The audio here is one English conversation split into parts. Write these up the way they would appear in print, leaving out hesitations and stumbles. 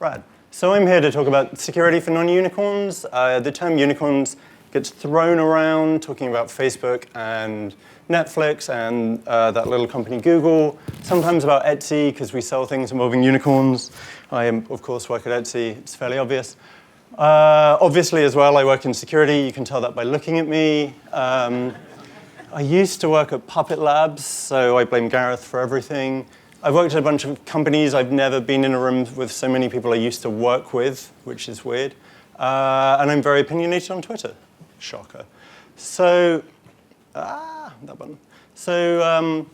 Rad. So I'm here to talk about security for non-unicorns. The term unicorns gets thrown around, talking about Facebook and Netflix and that little company Google, sometimes about Etsy, because we sell things involving unicorns. I, of course, work at Etsy. It's fairly obvious. Obviously, as well, I work in security. You can tell that by looking at me. I used to work at Puppet Labs, so I blame Gareth for everything. I've worked at a bunch of companies. I've never been in a room with so many people I used to work with, which is weird. And I'm very opinionated on Twitter. Shocker. So, that button. So,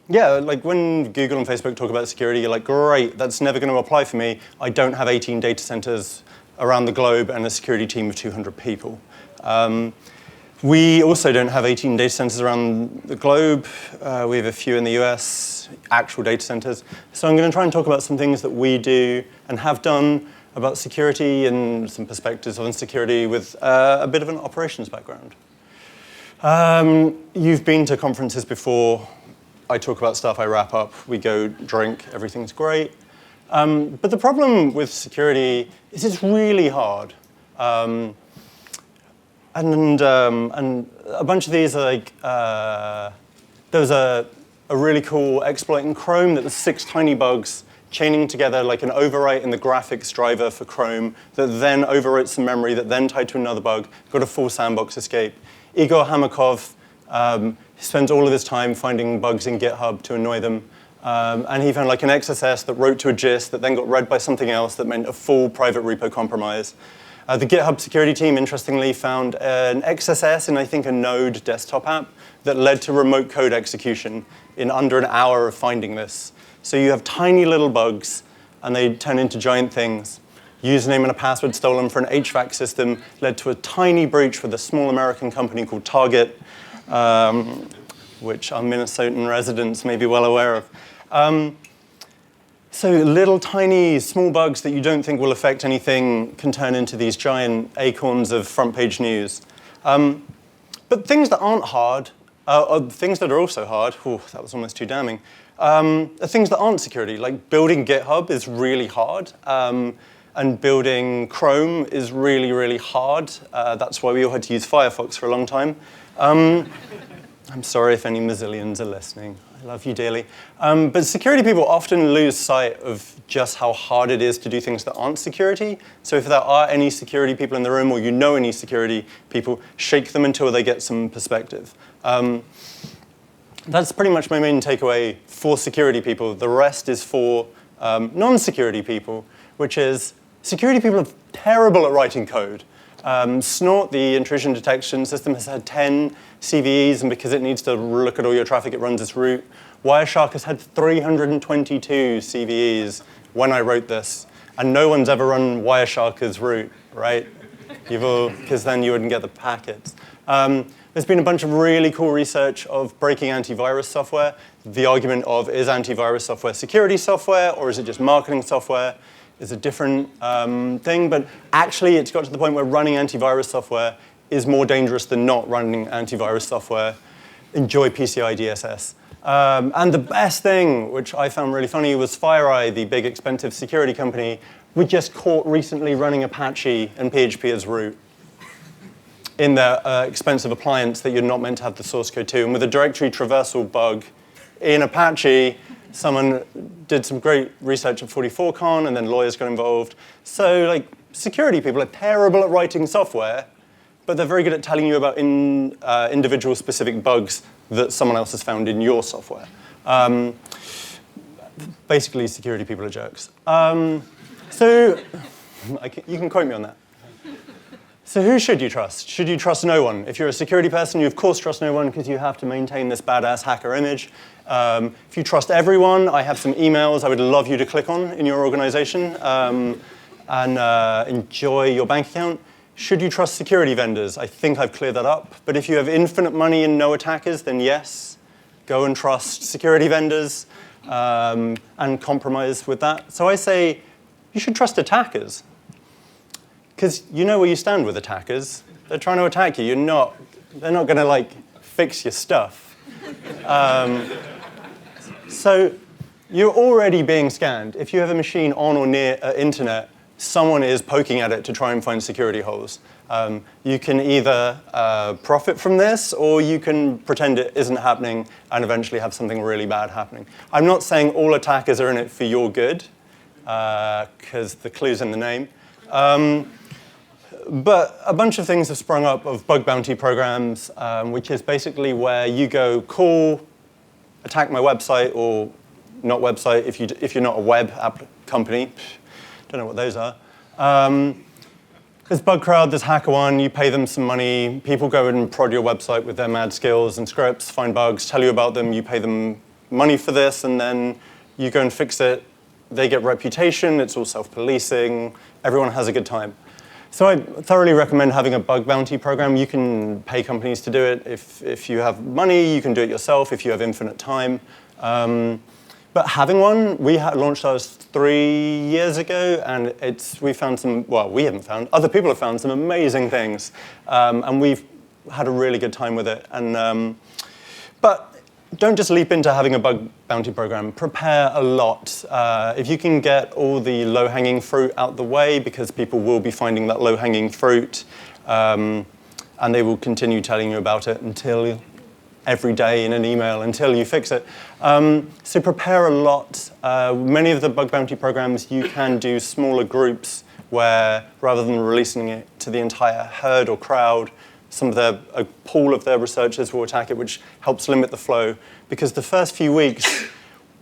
yeah, like when Google and Facebook talk about security, you're like, great, that's never going to apply for me. I don't have 18 data centers around the globe and a security team of 200 people. We also don't have 18 data centers around the globe. We have a few in the US, actual data centers. So I'm going to try and talk about some things that we do and have done about security and some perspectives on security with a bit of an operations background. You've been to conferences before. I talk about stuff, I wrap up, we go drink, everything's great. But the problem with security is it's really hard. And a bunch of these are like, there was a really cool exploit in Chrome that was 6 tiny bugs chaining together like an overwrite in the graphics driver for Chrome that then overwrote some memory that then tied to another bug, got a full sandbox escape. Igor Hamakov spends all of his time finding bugs in GitHub to annoy them. And he found like an XSS that wrote to a gist that then got read by something else that meant a full private repo compromise. The GitHub security team, interestingly, found an XSS in, I think, a Node desktop app that led to remote code execution in under an hour of finding this. So you have tiny little bugs, and they turn into giant things. Username and a password stolen for an HVAC system led to a tiny breach with a small American company called Target, which our Minnesotan residents may be well aware of. So little tiny small bugs that you don't think will affect anything can turn into these giant acorns of front page news. But things that aren't hard, things that are also hard, that was almost too damning, are things that aren't security. Like building GitHub is really hard, and building Chrome is really, really hard. That's why we all had to use Firefox for a long time. I'm sorry if any Mozillians are listening. I love you dearly. But security people often lose sight of just how hard it is to do things that aren't security. So if there are any security people in the room or you know any security people, shake them until they get some perspective. That's pretty much my main takeaway for security people. The rest is for non-security people, which is security people are terrible at writing code. Snort, the intrusion detection system, has had 10 CVEs, and because it needs to look at all your traffic, it runs this route. Wireshark has had 322 CVEs when I wrote this, and no one's ever run Wireshark as root, right? Because then you wouldn't get the packets. There's been a bunch of really cool research of breaking antivirus software. The argument of, is antivirus software security software, or is it just marketing software? Is a different thing, but actually it's got to the point where running antivirus software is more dangerous than not running antivirus software. Enjoy PCI DSS. And the best thing, which I found really funny, was FireEye, the big expensive security company, was just caught recently running Apache and PHP as root in their expensive appliance that you're not meant to have the source code to. And with a directory traversal bug in Apache, someone did some great research at 44Con, and then lawyers got involved. So, like, security people are terrible at writing software, but they're very good at telling you about individual specific bugs that someone else has found in your software. Basically, security people are jerks. So, you can quote me on that. So who should you trust? Should you trust no one? If you're a security person, you of course trust no one because you have to maintain this badass hacker image. If you trust everyone, I have some emails I would love you to click on in your organization and enjoy your bank account. Should you trust security vendors? I think I've cleared that up. But if you have infinite money and no attackers, then yes, go and trust security vendors and compromise with that. So I say you should trust attackers. Because you know where you stand with attackers. They're trying to attack you. They're not going to like fix your stuff. So you're already being scanned. If you have a machine on or near internet, someone is poking at it to try and find security holes. You can either profit from this, or you can pretend it isn't happening and eventually have something really bad happening. I'm not saying all attackers are in it for your good, because the clue's in the name. But a bunch of things have sprung up of bug bounty programs, which is basically where you go, cool, attack my website, or not website if you're not a web app company. Don't know what those are. There's BugCrowd, there's HackerOne, you pay them some money, people go and prod your website with their mad skills and scripts, find bugs, tell you about them, you pay them money for this, and then you go and fix it. They get reputation, it's all self-policing, everyone has a good time. So I thoroughly recommend having a bug bounty program. You can pay companies to do it. If you have money, you can do it yourself if you have infinite time. But having one, we launched ours 3 years ago, and we found some, well, we haven't found, other people have found some amazing things. And we've had a really good time with it. But don't just leap into having a bug bounty program. Prepare a lot. If you can get all the low-hanging fruit out the way, because people will be finding that low-hanging fruit, and they will continue telling you about it until every day in an email until you fix it. So prepare a lot. Many of the bug bounty programs, you can do smaller groups where, rather than releasing it to the entire herd or crowd, a pool of their researchers will attack it, which helps limit the flow, because the first few weeks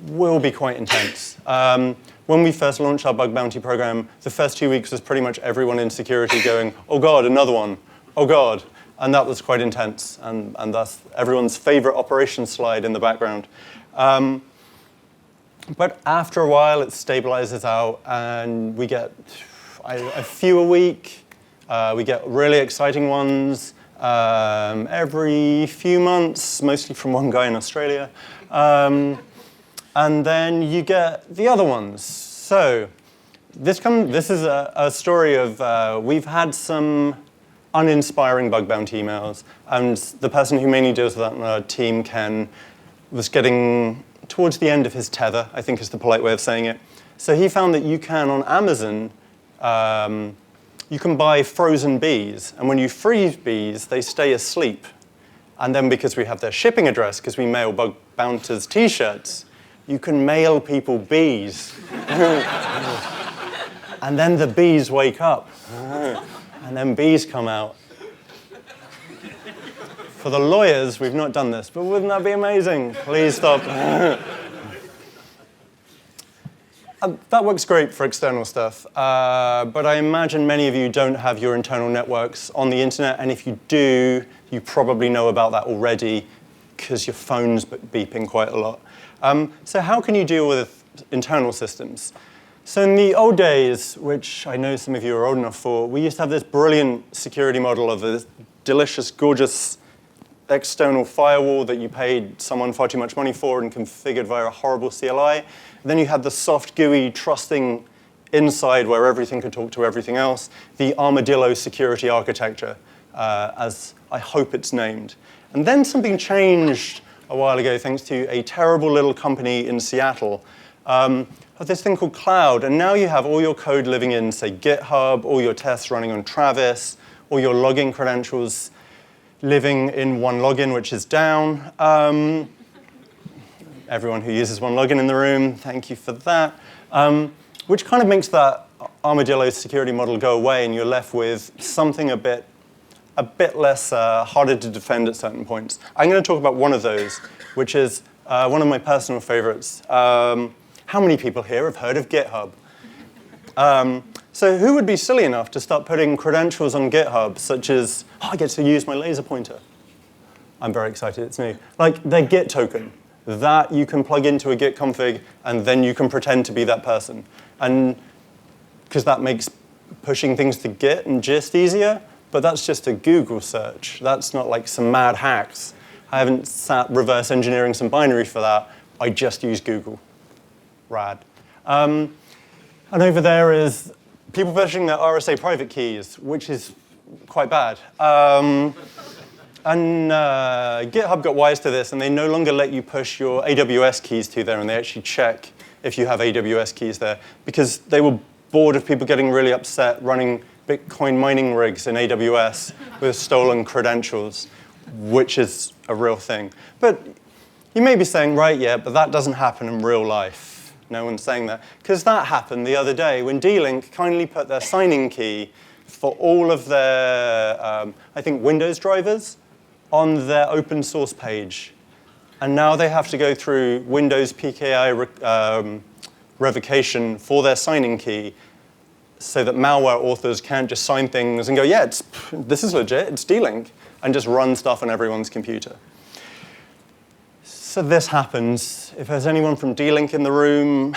will be quite intense. When we first launched our bug bounty program, the first 2 weeks was pretty much everyone in security going, oh God, another one, oh God. And that was quite intense, and that's everyone's favorite operations slide in the background. But after a while, it stabilizes out, and we get a few a week. We get really exciting ones every few months, mostly from one guy in Australia. And then you get the other ones. So this is a story of, we've had some uninspiring bug bounty emails, and the person who mainly deals with that on our team, Ken, was getting towards the end of his tether, I think is the polite way of saying it. So he found that you can, on Amazon, you can buy frozen bees, and when you freeze bees, they stay asleep. And then because we have their shipping address, because we mail bug bounters t-shirts, you can mail people bees. And then the bees wake up. And then bees come out. For the lawyers, we've not done this, but wouldn't that be amazing? Please stop. That works great for external stuff, but I imagine many of you don't have your internal networks on the internet, and if you do, you probably know about that already because your phone's beeping quite a lot. So how can you deal with internal systems? So in the old days, which I know some of you are old enough for, we used to have this brilliant security model of this delicious, gorgeous external firewall that you paid someone far too much money for and configured via a horrible CLI. And then you had the soft, gooey, trusting inside where everything could talk to everything else, the armadillo security architecture, as I hope it's named. And then something changed a while ago thanks to a terrible little company in Seattle. This thing called Cloud, and now you have all your code living in, say, GitHub, all your tests running on Travis, all your login credentials living in one login, which is down. Everyone who uses one login in the room, thank you for that. Which kind of makes that armadillo security model go away, and you're left with something a bit less harder to defend at certain points. I'm going to talk about one of those, which is one of my personal favorites. How many people here have heard of GitHub? So who would be silly enough to start putting credentials on GitHub, such as, oh, I get to use my laser pointer. I'm very excited, it's new. Like their Git token, that you can plug into a Git config, and then you can pretend to be that person. And because that makes pushing things to Git and Gist easier, but that's just a Google search. That's not like some mad hacks. I haven't sat reverse engineering some binary for that. I just use Google. Rad. And over there is people pushing their RSA private keys, which is quite bad. And GitHub got wise to this, and they no longer let you push your AWS keys to there, and they actually check if you have AWS keys there, because they will bored of people getting really upset running Bitcoin mining rigs in AWS with stolen credentials, which is a real thing. But you may be saying, right, yeah, but that doesn't happen in real life. No one's saying that. Because that happened the other day when D-Link kindly put their signing key for all of their, I think, Windows drivers on their open source page. And now they have to go through Windows PKI revocation for their signing key so that malware authors can't just sign things and go, yeah, this is legit, it's D-Link, and just run stuff on everyone's computer. So this happens. If there's anyone from D-Link in the room.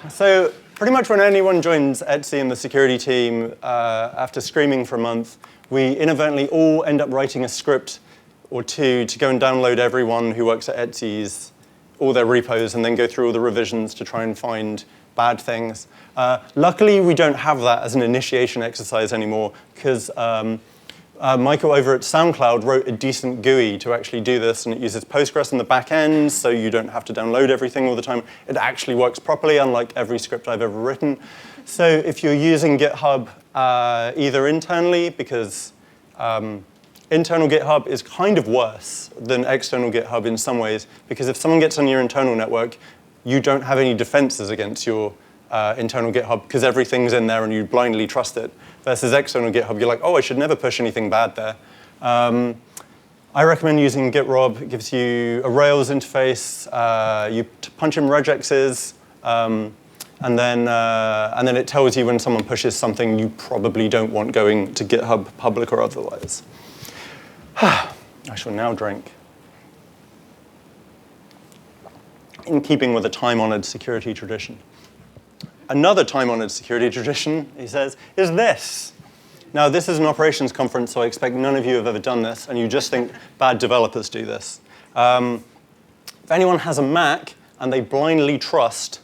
So pretty much when anyone joins Etsy and the security team, after screaming for a month, we inadvertently all end up writing a script or two to go and download everyone who works at Etsy's, all their repos, and then go through all the revisions to try and find bad things. Luckily, we don't have that as an initiation exercise anymore, because Michael over at SoundCloud wrote a decent GUI to actually do this, and it uses Postgres in the back end, so you don't have to download everything all the time. It actually works properly, unlike every script I've ever written. So if you're using GitHub either internally, because internal GitHub is kind of worse than external GitHub in some ways, because if someone gets on your internal network, you don't have any defenses against your internal GitHub because everything's in there and you blindly trust it. Versus external GitHub, you're like, oh, I should never push anything bad there. I recommend using GitRob. It gives you a Rails interface. You punch in regexes, and then it tells you when someone pushes something you probably don't want going to GitHub, public or otherwise. I shall now drink. In keeping with a time-honored security tradition. Another time-honored security tradition, he says, is this. Now, this is an operations conference, so I expect none of you have ever done this, and you just think bad developers do this. If anyone has a Mac and they blindly trust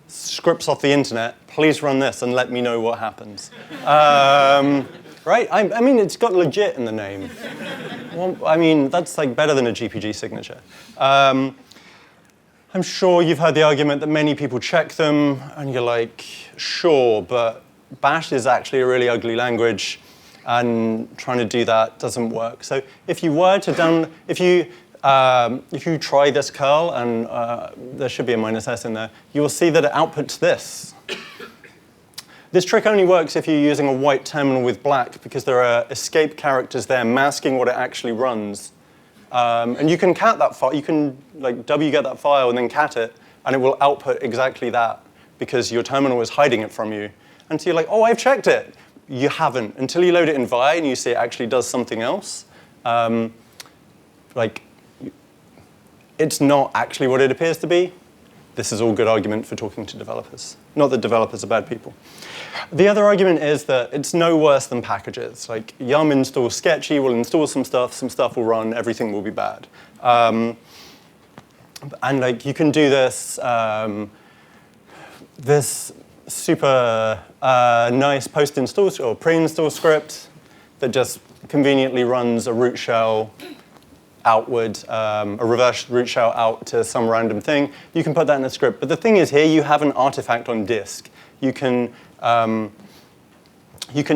scripts off the internet, please run this and let me know what happens. Right? I mean, it's got legit in the name. Well, I mean, that's like better than a GPG signature. I'm sure you've heard the argument that many people check them, and you're like, sure, but Bash is actually a really ugly language, and trying to do that doesn't work. So if you were to if you try this curl, and there should be a -s in there, you will see that it outputs this. This trick only works if you're using a white terminal with black, because there are escape characters there masking what it actually runs. And you can cat that file. You can like wget that file and then cat it, and it will output exactly that because your terminal is hiding it from you. And so you're like, oh, I've checked it. You haven't until you load it in Vi and you see it actually does something else. It's not actually what it appears to be. This is all good argument for talking to developers. Not that developers are bad people. The other argument is that it's no worse than packages. Like yum install sketchy, we'll install some stuff will run, everything will be bad. And like you can do this, this super nice post-install or pre-install script that just conveniently runs a root shell outward, a reverse root shell out to some random thing. You can put that in a script. But the thing is here, you have an artifact on disk. You can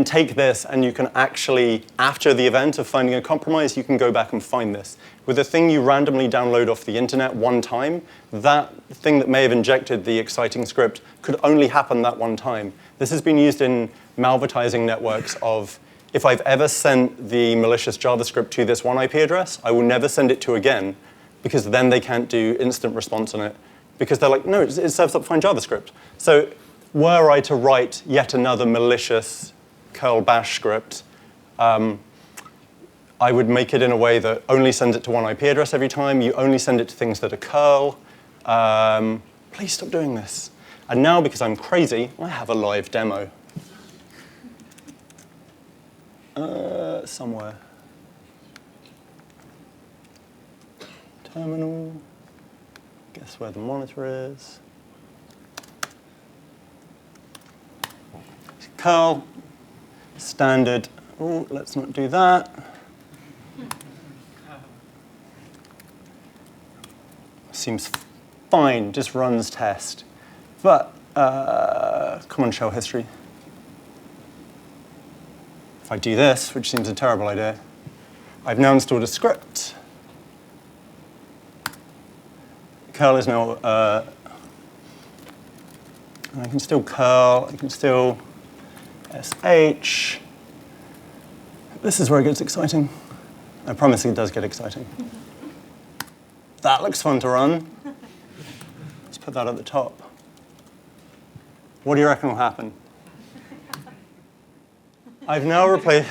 take this and you can actually, after the event of finding a compromise, you can go back and find this. With a thing you randomly download off the internet one time, that thing that may have injected the exciting script could only happen that one time. This has been used in malvertising networks of, if I've ever sent the malicious JavaScript to this one IP address, I will never send it to again, because then they can't do instant response on it. Because they're like, no, it serves up fine JavaScript. So were I to write yet another malicious curl bash script, I would make it in a way that only sends it to one IP address every time. You only send it to things that are curl. Please stop doing this. And now, because I'm crazy, I have a live demo. Somewhere. Terminal. Guess where the monitor is. Curl. Standard. Oh, let's not do that. Seems fine. Just runs test. But common shell history. If I do this, which seems a terrible idea, I've now installed a script. Curl is now, I can still curl, I can still sh. This is where it gets exciting. I promise it does get exciting. That looks fun to run. Let's put that at the top. What do you reckon will happen? I've now replaced,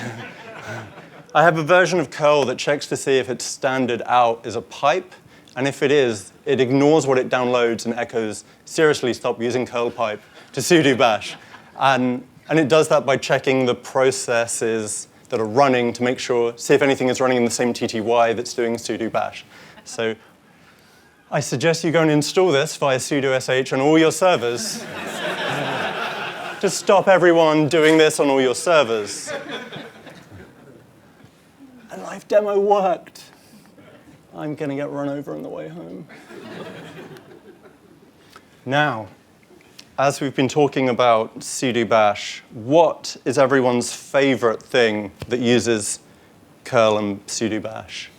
I have a version of curl that checks to see if its standard out is a pipe, and if it is, it ignores what it downloads and echoes, seriously, stop using curl pipe to sudo bash. And it does that by checking the processes that are running to make sure, see if anything is running in the same TTY that's doing sudo bash. So I suggest you go and install this via sudo sh on all your servers. Just stop everyone doing this on all your servers. And live demo worked. I'm going to get run over on the way home. Now, as we've been talking about sudo bash, what is everyone's favorite thing that uses curl and sudo bash?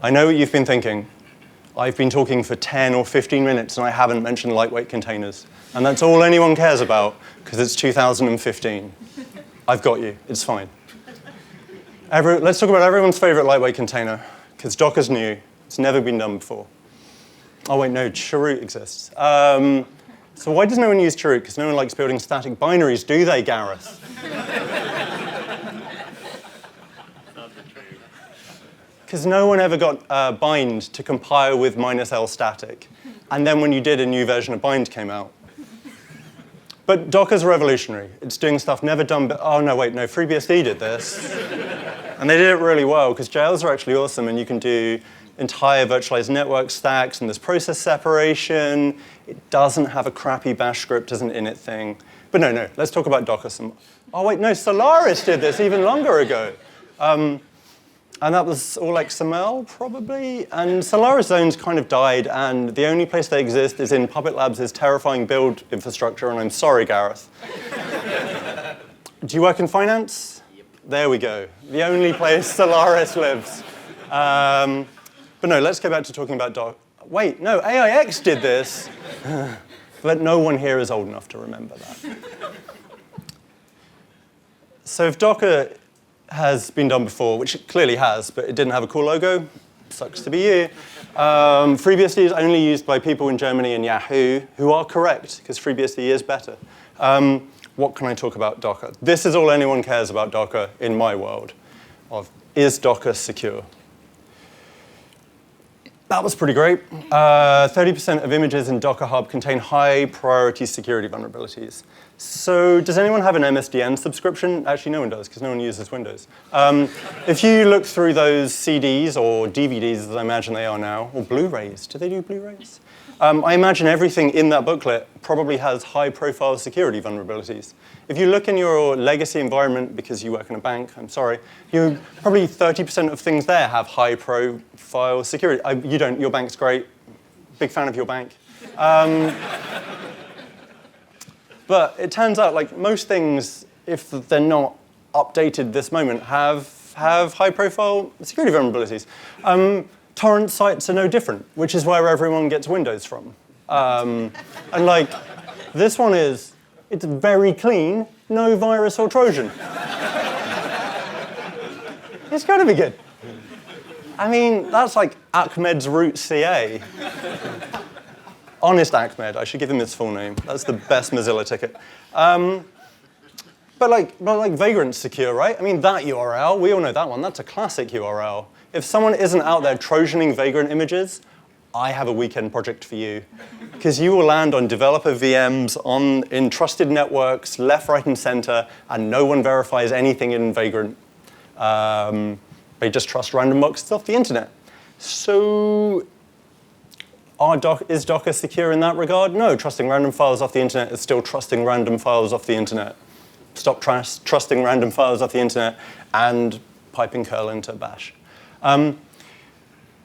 I know what you've been thinking. I've been talking for 10 or 15 minutes and I haven't mentioned lightweight containers. And that's all anyone cares about because it's 2015. I've got you. It's fine. Let's talk about everyone's favorite lightweight container because Docker's new. It's never been done before. Oh, wait, no, chroot exists. So why does no one use chroot? Because no one likes building static binaries, do they, Gareth? Because no one ever got bind to compile with -l static. And then when you did, a new version of bind came out. But Docker's revolutionary. It's doing stuff never done, but oh no, wait, no, FreeBSD did this. And they did it really well, because jails are actually awesome, and you can do entire virtualized network stacks, and there's process separation. It doesn't have a crappy bash script as an init thing. But no, let's talk about Docker some. Oh wait, no, Solaris did this even longer ago. And that was all XML, probably. And Solaris zones kind of died, and the only place they exist is in Puppet Labs' terrifying build infrastructure, and I'm sorry, Gareth. Do you work in finance? Yep. There we go. The only place Solaris lives. But no, let's go back to talking about Docker. Wait, no, AIX did this. But no one here is old enough to remember that. So if Docker has been done before, which it clearly has, but it didn't have a cool logo. Sucks to be you. FreeBSD is only used by people in Germany and Yahoo, who are correct, because FreeBSD is better. What can I talk about Docker? This is all anyone cares about Docker in my world, of is Docker secure? That was pretty great. 30% of images in Docker Hub contain high priority security vulnerabilities. So does anyone have an MSDN subscription? Actually, no one does, because no one uses Windows. If you look through those CDs or DVDs, as I imagine they are now, or Blu-rays, do they do Blu-rays? I imagine everything in that booklet probably has high-profile security vulnerabilities. If you look in your legacy environment, because you work in a bank, I'm sorry, probably 30% of things there have high-profile security. You don't, your bank's great. Big fan of your bank. But it turns out, like most things, if they're not updated this moment, have high-profile security vulnerabilities. Torrent sites are no different, which is where everyone gets Windows from. And like, this one it's very clean, no virus or Trojan. It's got to be good. I mean, that's like Ahmed's root CA. Honest Ahmed, I should give him his full name. That's the best Mozilla ticket. But like Vagrant's secure, right? I mean, that URL, we all know that one. That's a classic URL. If someone isn't out there Trojaning Vagrant images, I have a weekend project for you. Because you will land on developer VMs in trusted networks, left, right, and center, and no one verifies anything in Vagrant. They just trust random boxes off the internet. So is Docker secure in that regard? No, trusting random files off the internet is still trusting random files off the internet. Stop trusting random files off the internet and piping curl into bash.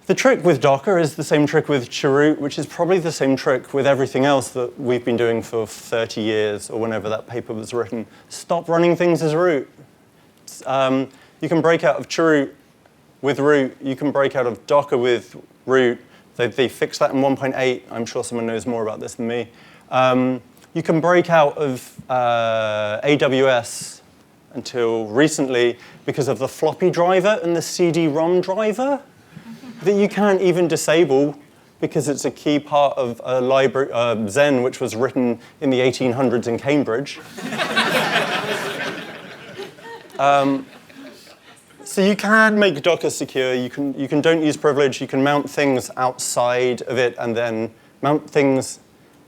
The trick with Docker is the same trick with chroot, which is probably the same trick with everything else that we've been doing for 30 years or whenever that paper was written. Stop running things as root. You can break out of chroot with root. You can break out of Docker with root. They fixed that in 1.8. I'm sure someone knows more about this than me. You can break out of AWS until recently because of the floppy driver and the CD-ROM driver that you can't even disable because it's a key part of a library, Zen, which was written in the 1800s in Cambridge. So you can make Docker secure. You can don't use privilege. You can mount things outside of it and then mount things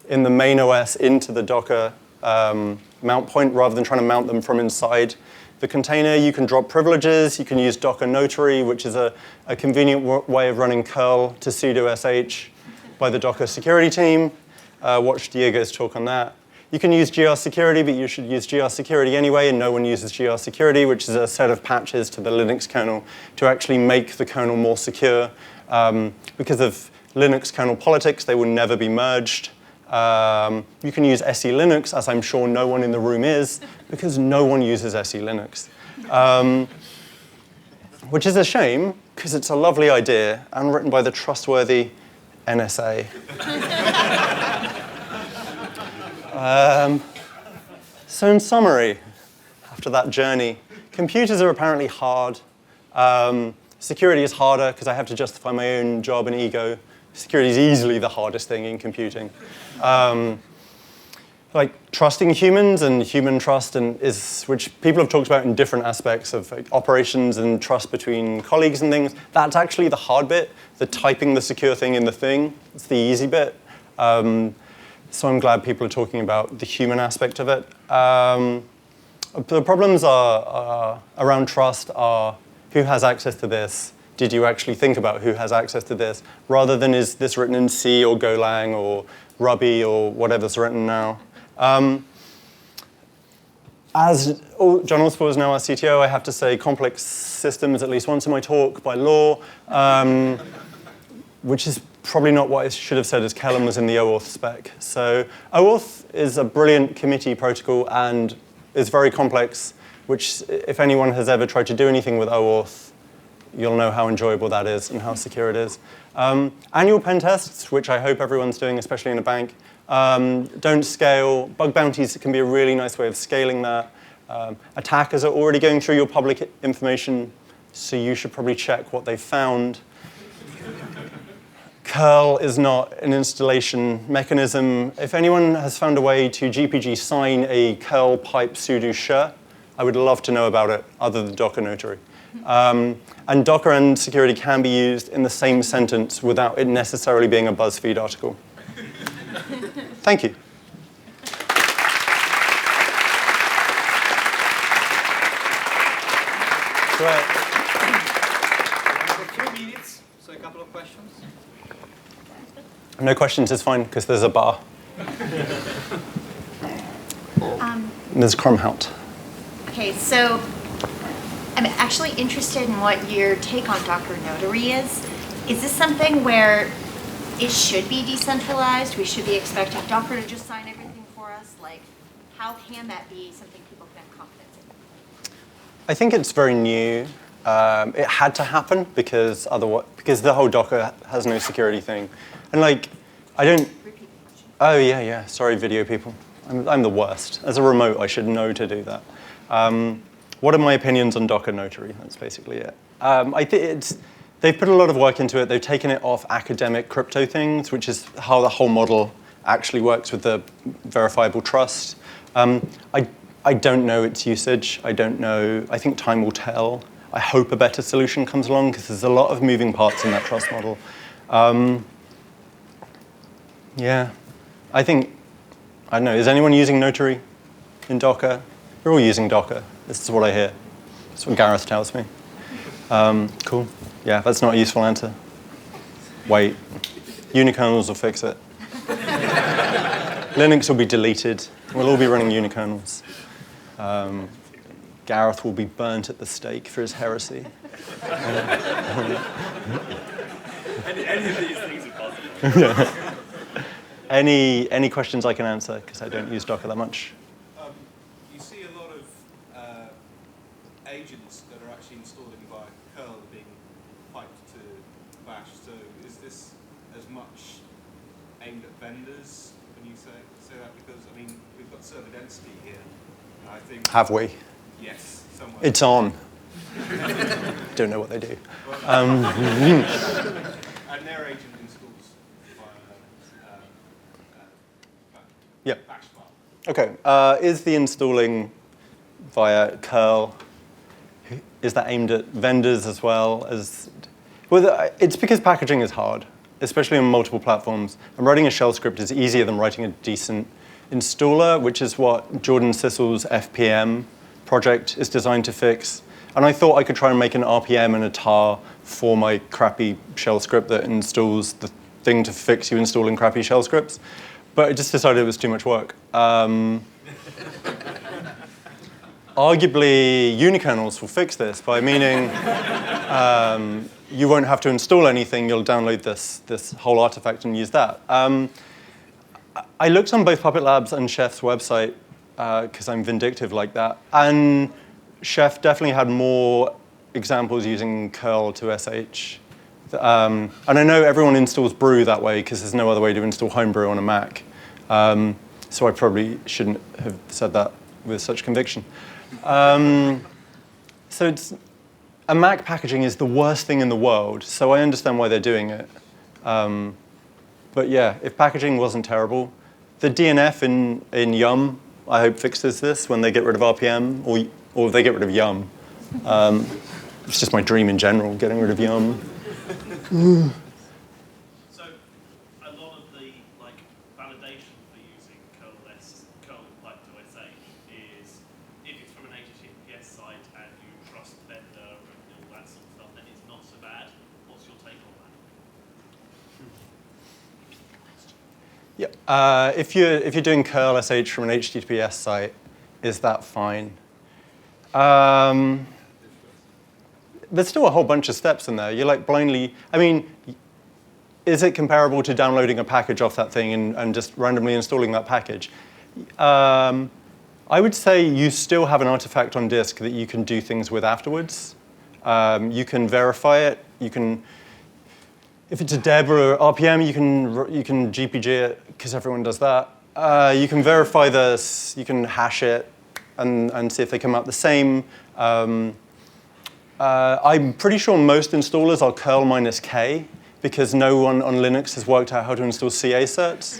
in the main OS into the Docker mount point rather than trying to mount them from inside the container. You can drop privileges. You can use Docker Notary, which is a convenient way of running curl to sudo sh by the Docker security team. Watch Diego's talk on that. You can use GR security, but you should use GR security anyway, and no one uses GR security, which is a set of patches to the Linux kernel to actually make the kernel more secure. Because of Linux kernel politics, they will never be merged. You can use SE Linux, as I'm sure no one in the room is, because no one uses SE Linux. Which is a shame, because it's a lovely idea and written by the trustworthy NSA. So in summary, after that journey, computers are apparently hard. Security is harder because I have to justify my own job and ego. Security is easily the hardest thing in computing. Like trusting humans and human trust which people have talked about in different aspects of like, operations and trust between colleagues and things. That's actually the hard bit, the typing the secure thing in the thing. It's the easy bit. So I'm glad people are talking about the human aspect of it. The problems are around trust are who has access to this? Did you actually think about who has access to this? Rather than is this written in C or Golang or Ruby or whatever's written now. As John Allspaw is now our CTO, I have to say complex systems at least once in my talk by law, which is probably not what I should have said as Kellen was in the OAuth spec. So OAuth is a brilliant committee protocol and is very complex, which if anyone has ever tried to do anything with OAuth, you'll know how enjoyable that is and how secure it is. Annual pen tests, which I hope everyone's doing, especially in a bank, don't scale. Bug bounties can be a really nice way of scaling that. Attackers are already going through your public information, so you should probably check what they've found. Curl is not an installation mechanism. If anyone has found a way to GPG sign a curl pipe sudo sh, I would love to know about it, other than Docker Notary. And Docker and security can be used in the same sentence without it necessarily being a BuzzFeed article. Thank you. For 2 minutes, so a couple of questions. No questions is fine, because there's a bar. Ms. Krumhout. Okay, so I'm actually interested in what your take on Docker Notary is. Is this something where it should be decentralized? We should be expecting Docker to just sign everything for us? Like, how can that be something people can have confidence in? I think it's very new. It had to happen because the whole Docker has no security thing. And like, I don't... Repeat the question. Oh, yeah. Sorry, video people. I'm the worst. As a remote, I should know to do that. What are my opinions on Docker Notary? That's basically it. I think they've put a lot of work into it. They've taken it off academic crypto things, which is how the whole model actually works with the verifiable trust. I don't know its usage. I don't know. I think time will tell. I hope a better solution comes along because there's a lot of moving parts in that trust model. Yeah, I don't know, is anyone using Notary in Docker? You're all using Docker. This is what I hear. That's what Gareth tells me. Cool. Yeah, that's not a useful answer. Wait. Unikernels will fix it. Linux will be deleted. We'll all be running unikernels. Gareth will be burnt at the stake for his heresy. Any of these things are possible. Any questions I can answer, because I don't use Docker that much. You see a lot of agents that are actually installing via curl being piped to bash. So is this as much aimed at vendors when you say that? Because, I mean, we've got server density here. And I think... Have we? Yes, somewhere. It's on. Don't know what they do. And their agent installs via bash file. Okay. Is the installing via curl, is that aimed at vendors as well as... Well, it's because packaging is hard, especially on multiple platforms. And writing a shell script is easier than writing a decent installer, which is what Jordan Sissel's FPM project is designed to fix. And I thought I could try and make an RPM and a tar for my crappy shell script that installs the thing to fix you installing crappy shell scripts. But I just decided it was too much work. Arguably, unikernels will fix this by meaning you won't have to install anything. You'll download this whole artifact and use that. I looked on both Puppet Labs and Chef's website because I'm vindictive like that. And Chef definitely had more examples using curl to sh. And I know everyone installs brew that way because there's no other way to install homebrew on a Mac. So I probably shouldn't have said that with such conviction. So a Mac packaging is the worst thing in the world, so I understand why they're doing it. But yeah, if packaging wasn't terrible, the DNF in Yum, I hope fixes this when they get rid of RPM, or if they get rid of Yum. It's just my dream in general, getting rid of Yum. So a lot of the validation for using curl pipe to sh is if it's from an HTTPS site and you trust the vendor and all that sort of stuff, then it's not so bad. What's your take on that? Yeah, if you're doing curl sh from an HTTPS site, is that fine? There's still a whole bunch of steps in there. You're blindly, I mean, is it comparable to downloading a package off that thing and just randomly installing that package? I would say you still have an artifact on disk that you can do things with afterwards. You can verify it. You can, if it's a deb or RPM, you can GPG it because everyone does that. You can verify this. You can hash it and see if they come out the same. I'm pretty sure most installers are curl -k because no one on Linux has worked out how to install CA certs.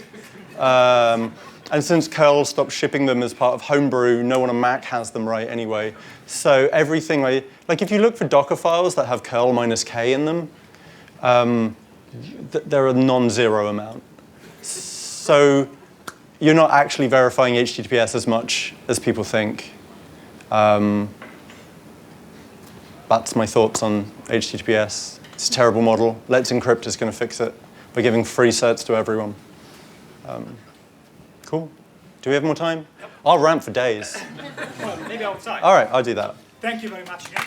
And since curl stopped shipping them as part of Homebrew, no one on Mac has them right anyway. So everything if you look for Docker files that have curl -k in them, they're a non-zero amount. So you're not actually verifying HTTPS as much as people think. That's my thoughts on HTTPS. It's a terrible model. Let's Encrypt is going to fix it by giving free certs to everyone. Cool. Do we have more time? Yep. I'll rant for days. Well, maybe outside. All right, I'll do that. Thank you very much again.